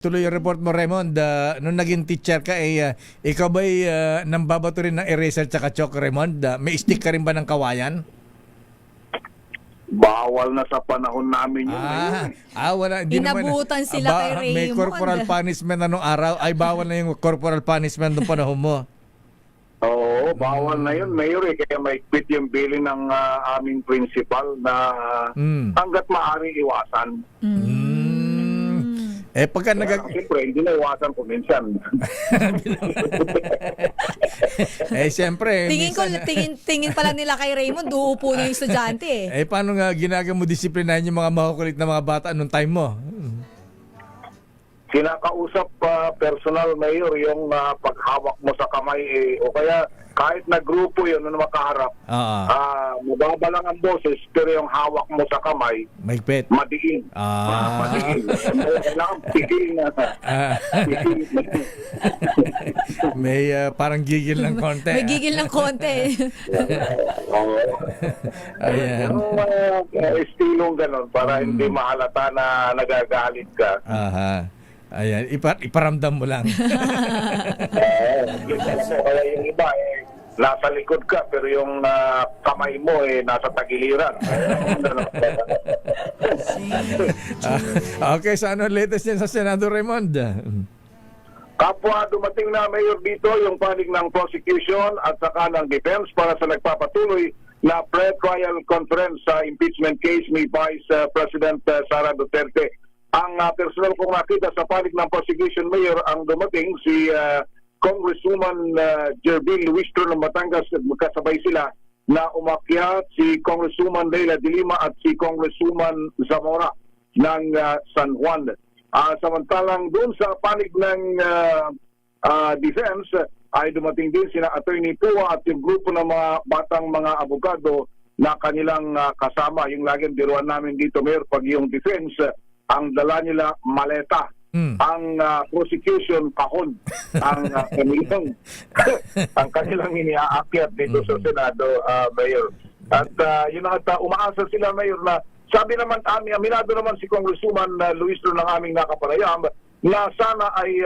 Tuloy yung report mo, Raymond. Nung naging teacher ka, ikaw ba'y nambabato rin ng eraser tsaka chalk, Raymond? May stick ka rin ba ng kawayan? Bawal na sa panahon namin yun. Wala. Hindi Inabutan naman, sila kay Raymond. May corporal punishment anong araw. Ay, bawal na yung corporal punishment nung panahon mo. Oo, bawal na yun, Mayor. Kaya may quit yung billing ng aming principal na hanggat maaari iwasan. Pagka Siyempre, hindi na iwasan ko minsan. Siyempre. Tingin pa lang nila kay Raymond, uupo na yung estudyante eh. Paano nga ginagawa mo disiplinahin yung mga makukulit na mga bata anong time mo? Kinakausap personal, Mayor, yung paghawak mo sa kamay o kaya kahit na grupo yun na makaharap, mababa lang ang boses, pero yung hawak mo sa kamay, maigpit. madiin. Madiin. Kailangan pigil na. May parang gigil ng konti. May gigil ng konti. Ayan. Yung estilong ganon para hindi mahalata na nagagalit ka. Ayan, iparamdam mo lang. Kaya yung iba nasa likod ka pero yung kamay mo nasa tagiliran. Okay, so ano latest yan sa Senado, Raymond? Kapwa dumating na Mayor dito yung panig ng prosecution at saka ng defense para sa nagpapatuloy na pre-trial conference sa impeachment case ni Vice President Sara Duterte. Ang personal kong nakita sa panig ng prosecution, Mayor, ang dumating si Congresswoman Jervin Luistro ng Batangas at magkasabay sila na umakyat si Congresswoman Leila de Lima at si Congresswoman Zamora ng San Juan. Samantalang doon sa panig ng defense ay dumating din sina Attorney Pua at yung grupo ng mga batang mga abogado na kanilang kasama. Yung laging biruan namin dito, Mayor, pag yung defense ang dala nila maleta, ang prosecution kahon, ang kanilang iniaakyat dito sa Senado, Mayor. At yun at umaasa sila, Mayor, na sabi naman aminado naman si Congresswoman Luistro ng aming nakapanayam na sana ay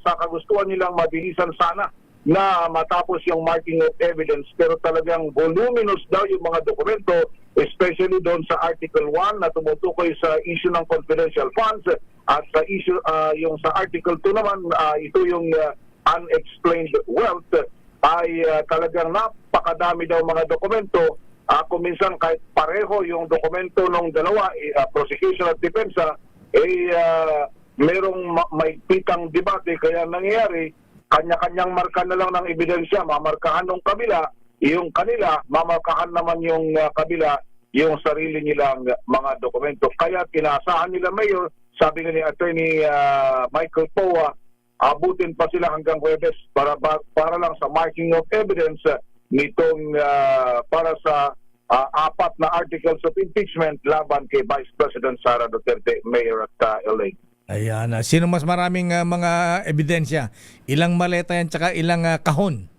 sa kagustuhan nilang mabilisan sana na matapos yung marking of evidence, pero talagang voluminous daw yung mga dokumento, especially doon sa Article 1 na tumutukoy sa issue ng confidential funds at sa issue yung sa Article 2 naman, ito yung unexplained wealth, ay talagang napakadami daw mga dokumento. Kung minsan kahit pareho yung dokumento ng dalawa, prosecution at defense, merong maigpitang debate, kaya nangyayari kanya-kanyang marka na lang ng ebidensya, mamarkahan ng kabila, yung kanila, mamarkahan naman yung kabila, yung sarili nilang mga dokumento. Kaya tinaasahan nila, Mayor, sabi nga ni Attorney Michael Poa, abutin pa sila hanggang Huwebes para lang sa marking of evidence nitong para sa apat na articles of impeachment laban kay Vice President Sara Duterte, Mayor at LA. Ayan. Sino mas maraming mga ebidensya? Ilang maleta yan tsaka ilang kahon?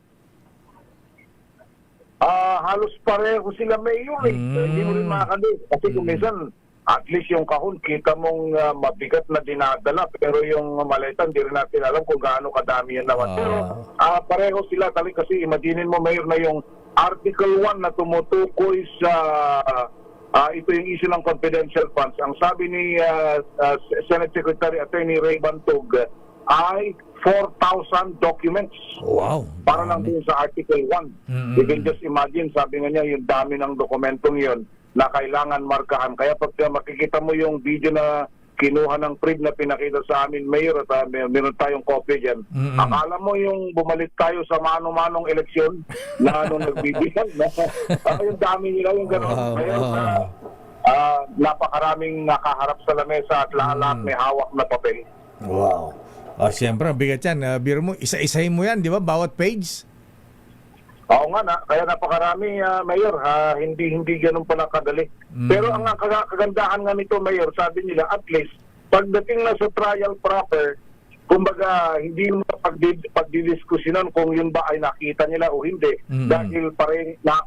Halos pareho sila, Mayor. Hindi mo rin makakali. Kasi kung minsan, at least yung kahon, kita mong mabigat na dinadala. Pero yung maleta, hindi rin natin alam kung gaano kadami yan naman. Pero pareho sila. Kasi imaginin mo, Mayor, na yung Article 1 na tumutukoy sa ito yung issue ng confidential funds. Ang sabi ni Senate Secretary Attorney Ray Bantog ay 4,000 documents. Wow. Para lang din sa Article 1. You can just imagine, sabi nga niya, yung dami ng dokumentong yun na kailangan markahan. Kaya pag makikita mo yung video na kinuha ng PRID na pinakita sa amin, Mayor, at meron tayong copy dyan. Akala mo yung bumalik tayo sa mano-manong eleksyon na nagbibigyan. Yung dami nila yung gano'n. Napakaraming nakaharap sa lamesa at lahat may hawak na papel. Wow. Siyempre, bigat yan. Biro mo, isa-isahin mo yan, di ba? Bawat page? Oo nga na, kaya napakarami, Mayor, hindi ganun pala kadali. Pero ang kagandahan nga nito, Mayor, sabi nila, at least, pagdating na sa trial proper, kumbaga, hindi mo pagdidiskusyonan kung yun ba ay nakita nila o hindi. Dahil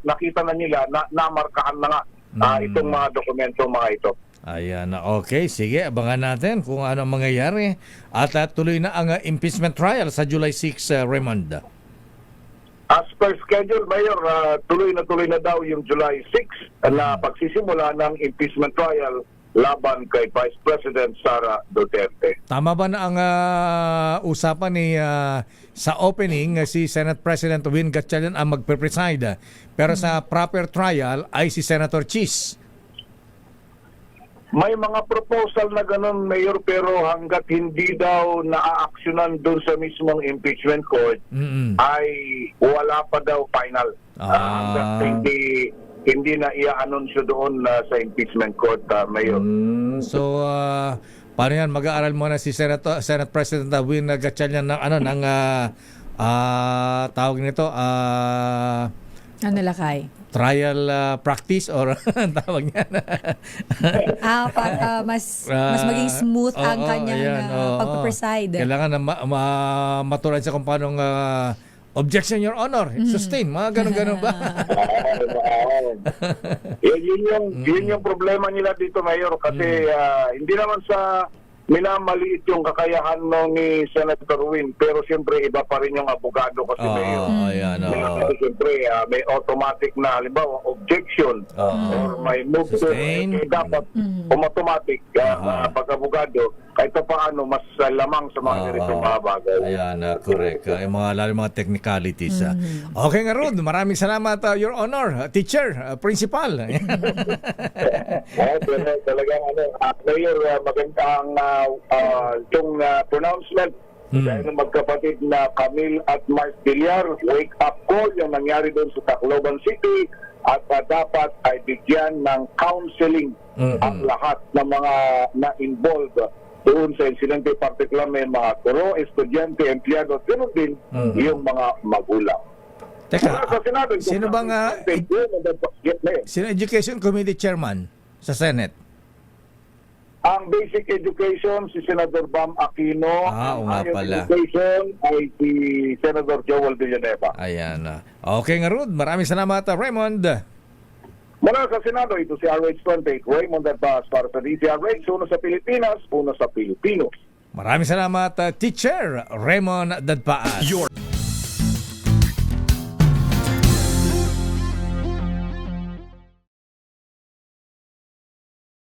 nakita na nila, namarkahan na nga itong mga dokumento, mga ito. Ayan, okay. Sige, abangan natin kung ano ang mangyayari. At tuloy na ang impeachment trial sa July 6, Raymond. As per schedule, Mayor, tuloy na daw yung July 6 na pagsisimula ng impeachment trial laban kay Vice President Sara Duterte. Tama ba na ang usapan ni sa opening si Senate President Win Gatchalian ang magpe-preside, pero sa proper trial ay si Senator Chis? May mga proposal na ganun, Mayor, pero hanggat hindi daw naaaksyonan doon sa mismong impeachment court, ay wala pa daw final. Hanggat hindi na i-anunsyo doon sa impeachment court, Mayor. So, paano yan? Mag-aaral muna si Senate President Win Gatchalian ng tawag nito, Ano lakay? trial practice or tawag niyan. Mas maging smooth ang kanyang pagpapreside. Kailangan na maturan siya kung paano objection, Your Honor, sustain, mga ganun-ganun ba? Yun yung problema nila dito, Mayor, kasi hindi naman sa minamaliit yung kakayahan ni Senator Win, pero siyempre iba pa rin yung abogado kasi Mayor. Kasi siyempre may automatic na halimbawa objection or may move to dapat automatic pag-abogado kahit pa paano mas lamang sa mga ganitong mga bagay. Ayan, correct. Yung lalo mga technicalities. Okay nga, Rod. Maraming salamat, Your Honor, teacher, principal. Pero talagang Mayor, magandang itong pronouncement dahil ng magkapatid na Camille at Mark Villar, wake up call yung nangyari doon sa Tacloban City at dapat ay bigyan ng counseling ang lahat ng mga na-involved doon sa insidente, particular may mga guro, estudyante, empleyado, at ganoon din yung mga magulang. Teka, sino bang sino Education Committee Chairman sa Senate? Ang Basic Education, si Senador Bam Aquino. Nga pala. Education ay si Senador Joel Villanueva. Ayan. Okay nga, Rod. Maraming salamat, Raymond. Mula sa Senado, ito si RH28, Raymond Adbas para sa DZRH, uno sa Pilipinas, uno sa Pilipinos. Maraming salamat, Teacher Raymond Dadpaan.